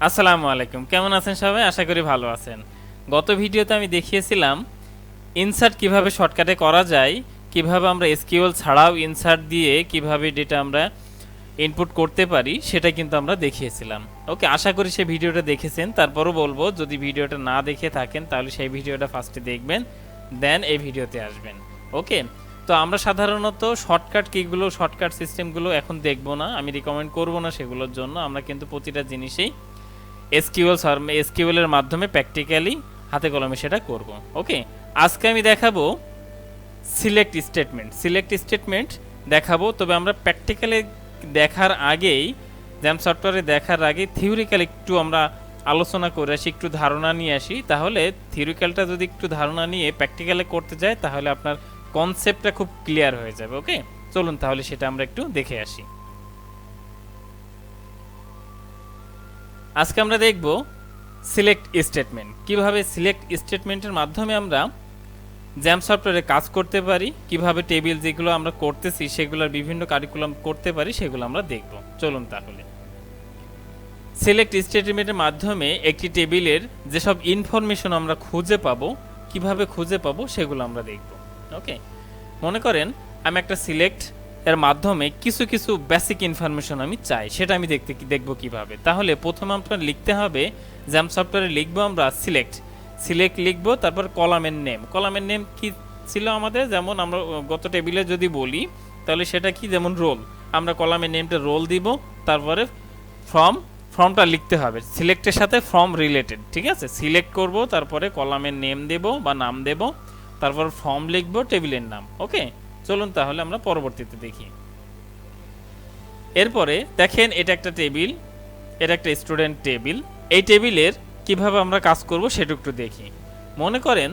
আসসালামু আলাইকুম, কেমন আছেন সবাই? আশা করি ভালো আছেন। গত ভিডিওতে আমি দেখিয়েছিলাম ইনসার্ট কিভাবে শর্টকাটে করা যায়, কিভাবে আমরা এসকিউএল ছাড়াও ইনসার্ট দিয়ে কিভাবে ডেটা আমরা ইনপুট করতে পারি, সেটা কিন্তু আমরা দেখিয়েছিলাম। ওকে, আশা করি সেই ভিডিওটা দেখেছেন। তারপরও বলবো, যদি ভিডিওটা না দেখে থাকেন তাহলে সেই ভিডিওটা ফার্স্টে দেখবেন, দেন এই ভিডিওতে আসবেন। ওকে, তো আমরা সাধারণত শর্টকাট কিগুলো, শর্টকাট সিস্টেমগুলো এখন দেখবো না, আমি রিকমেন্ড করবো না সেগুলোর জন্য। আমরা কিন্তু প্রতিটা জিনিসেই এসকিউএল এর মাধ্যমে প্র্যাকটিক্যালি হাতে কলমে সেটা করব। ওকে, আজকে আমি দেখাবো সিলেক্ট স্টেটমেন্ট দেখাবো। তবে আমরা প্র্যাকটিক্যালি দেখার আগেই, জ্যাম সফটওয়্যারে দেখার আগে থিওরিক্যাল একটু আমরা আলোচনা করে আসি, একটু ধারণা নিয়ে আসি। তাহলে থিওরিক্যালটা যদি একটু ধারণা নিয়ে প্র্যাকটিক্যালে করতে যায় তাহলে আপনার কনসেপ্টটা খুব ক্লিয়ার হয়ে যাবে। ওকে, চলুন তাহলে সেটা আমরা একটু দেখে আসি। আজকে আমরা দেখব সিলেক্ট স্টেটমেন্ট, কিভাবে সিলেক্ট স্টেটমেন্টের মাধ্যমে আমরা জ্যাম সফটওয়্যারে কাজ করতে পারি, কিভাবে টেবিল যেগুলো আমরা করতেছি সেগুলোর বিভিন্ন কারিকুলাম করতে পারি, সেগুলো আমরা দেখব। চলুন তাহলে সিলেক্ট স্টেটমেন্টের মাধ্যমে একটি টেবিলের যেসব ইনফরমেশন আমরা খুঁজে পাবো, কিভাবে খুঁজে পাবো সেগুলো আমরা দেখব। ওকে, মনে করেন আমি একটা সিলেক্ট এর মাধ্যমে কিছু কিছু বেসিক ইনফরমেশন আমি চাই, সেটা আমি দেখব কিভাবে। তাহলে প্রথমে আপনার লিখতে হবে, জ্যাম সফটওয়্যারে লিখবো আমরা সিলেক্ট লিখবো, তারপর কলামের নেম কি ছিল আমাদের, যেমন আমরা গত টেবিলে যদি বলি তাহলে সেটা কি, যেমন রোল, আমরা কলামের নেমটা রোল দিব। তারপরে ফর্মটা লিখতে হবে সিলেক্টের সাথে ফর্ম রিলেটেড, ঠিক আছে? সিলেক্ট করব, তারপরে কলামের নেম দেব বা নাম দেব, তারপর ফর্ম লিখব, টেবিলের নাম। ওকে, চলুন তাহলে আমরা পরবর্তীতে দেখি। এরপরে দেখেন, এটা একটা টেবিল, এটা একটা স্টুডেন্ট টেবিল। এই টেবিলের কিভাবে আমরা কাজ করব সেটা একটু দেখি। মনে করেন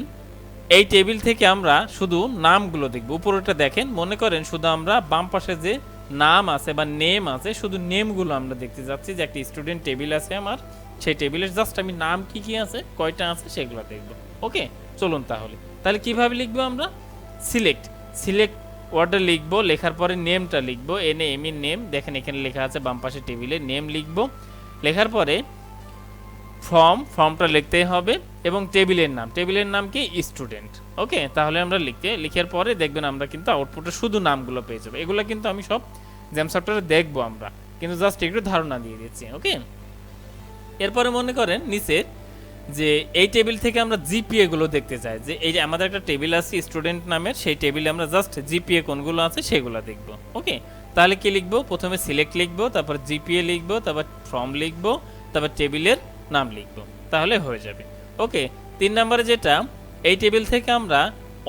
এই টেবিল থেকে আমরা শুধু নামগুলো দেখব। উপরেটা দেখেন, মনে করেন শুধু আমরা বাম পাশে যে নাম আছে বা নেম আছে, শুধু নেমগুলো আমরা দেখতে যাচ্ছি, যে একটা স্টুডেন্ট টেবিল আছে আমার, সেই টেবিলের জাস্ট আমি নাম কি কি আছে, কয়টা আছে সেগুলো দেখব। ওকে, চলুন তাহলে কিভাবে লিখবো আমরা? সিলেক্ট ওয়ার্ডটা লিখবো, লেখার পরে নেমটা লিখবো, নেম, দেখেন এখানে লেখা আছে বাম পাশে টেবিলে নেম লিখবো। লেখার পরে ফর্মটা লিখতেই হবে, এবং টেবিলের নাম কি, স্টুডেন্ট। ওকে, তাহলে আমরা লিখার পরে দেখবেন আমরা কিন্তু আউটপুটে শুধু নামগুলো পেয়ে যাবো। এগুলো কিন্তু আমি সব জ্যাম সফটওয়্যারে দেখবো আমরা, কিন্তু জাস্ট একটু ধারণা দিয়ে দিচ্ছি। ওকে, এরপরে মনে করেন নিচে যে এই টেবিল থেকে আমরা জিপিএ গুলো দেখতে চাই, যে এই যে আমাদের একটা টেবিল আছে স্টুডেন্ট নামের, সেই টেবিলে আমরা জাস্ট জিপিএ কোনগুলো আছে সেগুলো দেখব। ওকে, তাহলে কি লিখবো? প্রথমে সিলেক্ট লিখবো, তারপর জিপিএ লিখবো, তারপর ফর্ম লিখবো, তারপর টেবিলের নাম লিখবো, তাহলে হয়ে যাবে। ওকে, 3 নম্বরে যেটা, এই টেবিল থেকে আমরা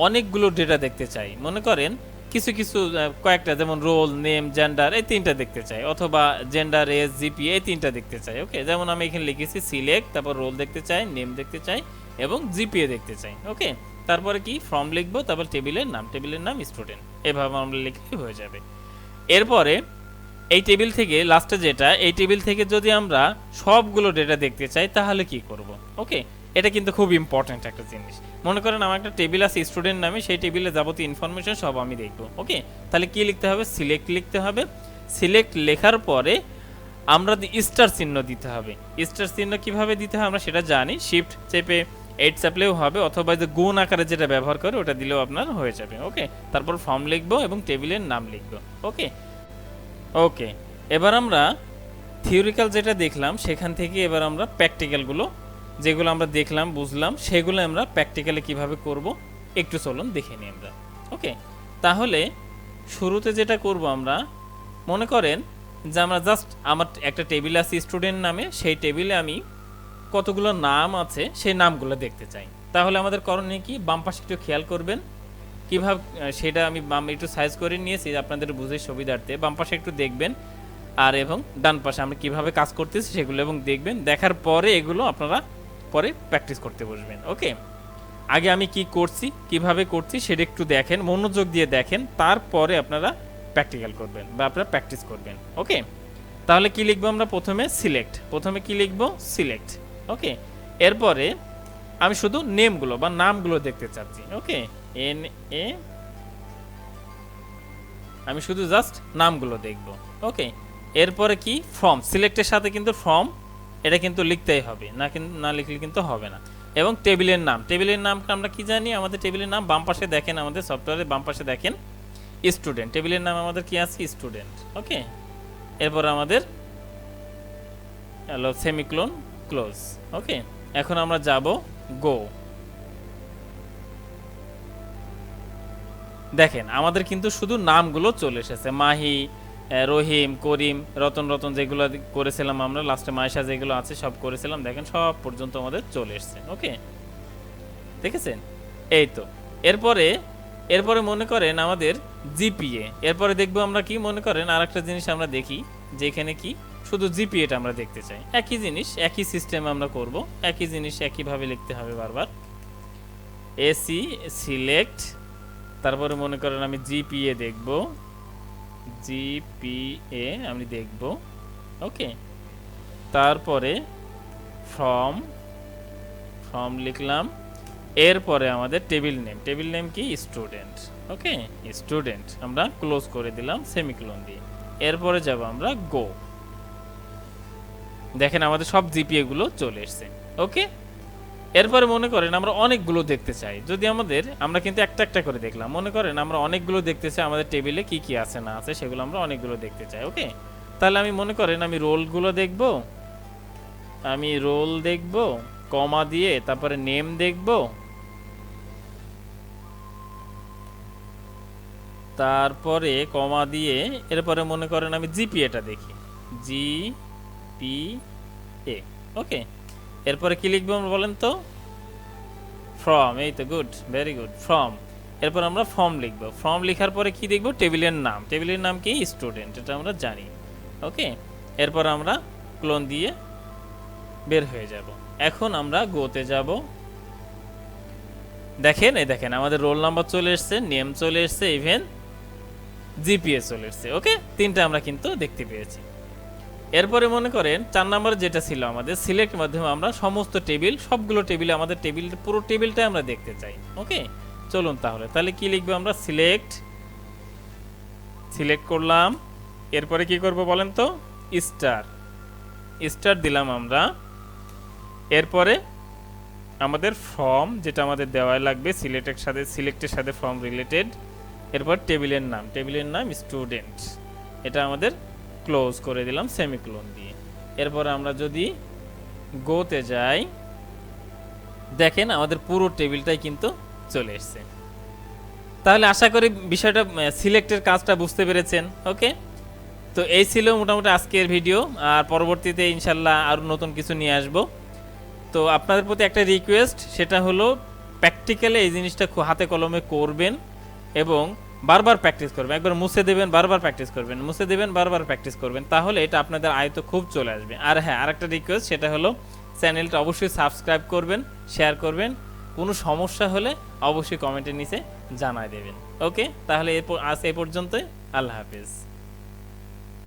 অনেকগুলো ডেটা দেখতে চাই। মনে করেন কিছু কিছু কয়েকটা, যেমন রোল, নেম, জেন্ডার, এই 3টা দেখতে চাই, অথবা জেন্ডার, এজ, জিপি, এই 3টা দেখতে চাই। ওকে, যেমন আমি এখানে লিখেছি সিলেক্ট, তারপর রোল দেখতে চাই, নেম দেখতে চাই, এবং জিপিএ দেখতে চাই। ওকে, তারপরে কি, ফর্ম লিখবো, তারপর টেবিলের নাম স্টুডেন্ট, এভাবে আমরা লিখলেই হয়ে যাবে। এরপরে এই টেবিল থেকে লাস্টে যেটা, এই টেবিল থেকে যদি আমরা সবগুলো ডেটা দেখতে চাই তাহলে কি করব? ওকে, এটা কিন্তু খুব ইম্পর্ট্যান্ট একটা জিনিস। মনে করেন আমার একটা টেবিল আছে স্টুডেন্ট নামে, সেই টেবিলে যাবতীয় ইনফরমেশন সব আমি দেখব। ওকে, তাহলে কি লিখতে হবে? সিলেক্ট লিখতে হবে। সিলেক্ট লেখার পরে আমরা স্টার চিহ্ন দিতে হবে। স্টার চিহ্ন কিভাবে দিতে হয় আমরা সেটা জানি, শিফট চেপে 8 চাপলেও হবে, অথবা যে গুণ আকারে যেটা ব্যবহার করে ওটা দিলেও আপনার হয়ে যাবে। ওকে, তারপর ফর্ম লিখবো এবং টেবিলের নাম লিখবো। ওকে, এবার আমরা থিওরিক্যাল যেটা দেখলাম সেখান থেকে এবার আমরা প্র্যাকটিক্যালগুলো, যেগুলো আমরা দেখলাম বুঝলাম, সেগুলো আমরা প্র্যাকটিক্যালি কিভাবে করব একটু চলুন দেখে নিই আমরা। ওকে, তাহলে শুরুতে যেটা করব আমরা, মনে করেন যে আমরা জাস্ট আমার একটা টেবিল আছে স্টুডেন্ট নামে, সেই টেবিলে আমি কতগুলো নাম আছে সেই নামগুলো দেখতে চাই। তাহলে আমাদের করণীয় কি? বাম পাশে একটু খেয়াল করবেন কিভাবে, সেটা আমি একটু সাইজ করে নিয়েছি আপনাদের বুঝে সুবিধার্থে। বাম পাশে একটু দেখবেন, আর এবং ডান পাশে আমরা কিভাবে কাজ করতেছি সেগুলো এবং দেখবেন। দেখার পরে এগুলো আপনারা পরে প্র্যাকটিস করতে বসবেন। ওকে, আগে আমি কি করছি, কিভাবে করছি সেটা একটু দেখেন, মনোযোগ দিয়ে দেখেন, তারপরে আপনারা প্র্যাকটিক্যাল করবেন বা আপনারা প্র্যাকটিস করবেন। ওকে, তাহলে কি লিখবো আমরা? প্রথমে কি লিখবো? সিলেক্ট। ওকে, এরপরে আমি শুধু নেমগুলো বা নামগুলো দেখতে চাচ্ছি। ওকে, আমি শুধু জাস্ট নামগুলো দেখব। ওকে, এরপরে কি? ফর্ম। সিলেক্টের সাথে কিন্তু ফর্ম এটা কিন্তু লিখতেই হবে, না লিখলে কিন্তু হবে না। এবং টেবিলের নামটা আমরা কি জানি, আমাদের টেবিলের নাম বাম পাশে দেখেন, আমাদের সফটওয়্যারের বাম পাশে দেখেন স্টুডেন্ট, টেবিলের নাম আমাদের কি আছে স্টুডেন্ট। ওকে, এরপর আমাদের হলো সেমিক্লোন ক্লোজ। ওকে, এখন আমরা যাব গো। দেখেন আমাদের কিন্তু শুধু নামগুলো চলে এসেছে, মাহি, রহিম, করিম, রতন যেগুলো করেছিলাম আমরা লাস্টে, মাইশা যেগুলো আছে সব করেছিলাম, দেখেন সব পর্যন্ত আমাদের চলে এসছে। ওকে, দেখেছেন? এই তো। এরপরে মনে করেন আমাদের জিপিএ, এরপরে দেখবো আমরা কি, মনে করেন আরেকটা জিনিস আমরা দেখি যে এখানে কি শুধু জিপিএটা আমরা দেখতে চাই। একই জিনিস একই সিস্টেম আমরা করব, একই জিনিস একইভাবে লিখতে হবে বারবার। এসি সিলেক্ট, তারপরে মনে করেন আমি জিপিএ দেখব, জিপিএ আমি দেখব। ওকে, তারপরে ফ্রম লিখলাম। এরপরে আমাদের টেবিল নেম কি স্টুডেন্ট। ওকে, স্টুডেন্ট আমরা ক্লোজ করে দিলাম সেমিকোলন দিয়ে। এরপরে যাব আমরা গো। দেখেন আমাদের সব জিপিএ গুলো চলে এসেছে। ওকে, এরপরে মনে করেন আমরা অনেকগুলো দেখতে চাই, যদি আমরা কিন্তু একটা একটা করে দেখলাম, মনে করেন আমরা অনেকগুলো দেখতে চাই, আমাদের টেবিলে কি কি আছে না আছে সেগুলো আমরা অনেকগুলো দেখতে চাই। ওকে, তাহলে আমি মনে করেন আমি রোলগুলো দেখব, আমি রোল দেখব কমা দিয়ে, তারপরে নেম দেখব, তারপরে কমা দিয়ে, এরপরে মনে করেন আমি জিপিএটা দেখি, জিপিএ। ওকে, এরপরে কি লিখবো আমরা বলেন তো, ফ্রম। এই তো, গুড, ভেরি গুড, ফ্রম। এরপর আমরা ফর্ম লিখব, ফর্ম লেখার পরে কি দেখব, টেবিলের নাম কি স্টুডেন্ট, এটা আমরা জানি। ওকে, এরপর আমরা ক্লোন দিয়ে বের হয়ে যাব। এখন আমরা গোতে যাব। দেখেন, এই দেখেন আমাদের রোল নাম্বার চলে এসছে, নেম চলে এসছে, ইভেন জিপিএ চলে এসছে। ওকে, তিনটা আমরা কিন্তু দেখতে পেয়েছি। এরপরে মনে করেন 4 নম্বরে যেটা ছিল আমাদের সিলেক্ট মাধ্যমে আমরা সমস্ত সবগুলো টেবিলে আমাদের পুরো টেবিলটাই আমরা দেখতে চাই। ওকে, চলুন তাহলে কি লিখবো আমরা, সিলেক্ট করলাম। এরপরে কি করব বলেন তো, স্টার দিলাম আমরা। এরপরে আমাদের ফর্ম, যেটা আমাদের দেওয়া লাগবে সিলেক্টের সাথে ফর্ম রিলেটেড। এরপর টেবিলের নাম স্টুডেন্ট, এটা আমাদের ক্লোজ করে দিলাম সেমিকোলন দিয়ে। এরপর আমরা যদি গোতে যাই, দেখেন আমাদের পুরো টেবিলটাই কিন্তু চলে এসেছে। তাহলে আশা করি বিষয়টা সিলেক্টের কাজটা বুঝতে পেরেছেন। ওকে, তো এই ছিল মোটামুটি আজকের ভিডিও, আর পরবর্তীতে ইনশাল্লাহ আরও নতুন কিছু নিয়ে আসব। তো আপনাদের প্রতি একটা রিকোয়েস্ট, সেটা হলো প্র্যাকটিক্যালি এই জিনিসটা হাতে কলমে করবেন এবং বারবার প্র্যাকটিস করবেন। একবার মুছে দেবেন, বারবার প্র্যাকটিস করবেন, মুছে দেবেন, বারবার প্র্যাকটিস করবেন, তাহলে এটা আপনাদের আয়ত্তে খুব চলে আসবে। আর হ্যাঁ, আরেকটা রিকোয়েস্ট, সেটা হলো চ্যানেলটা অবশ্যই সাবস্ক্রাইব করবেন, শেয়ার করবেন। কোনো সমস্যা হলে অবশ্যই কমেন্টের নিচে জানায় দেবেন। ওকে, তাহলে আজ এই পর্যন্তই। আল্লাহ হাফেজ।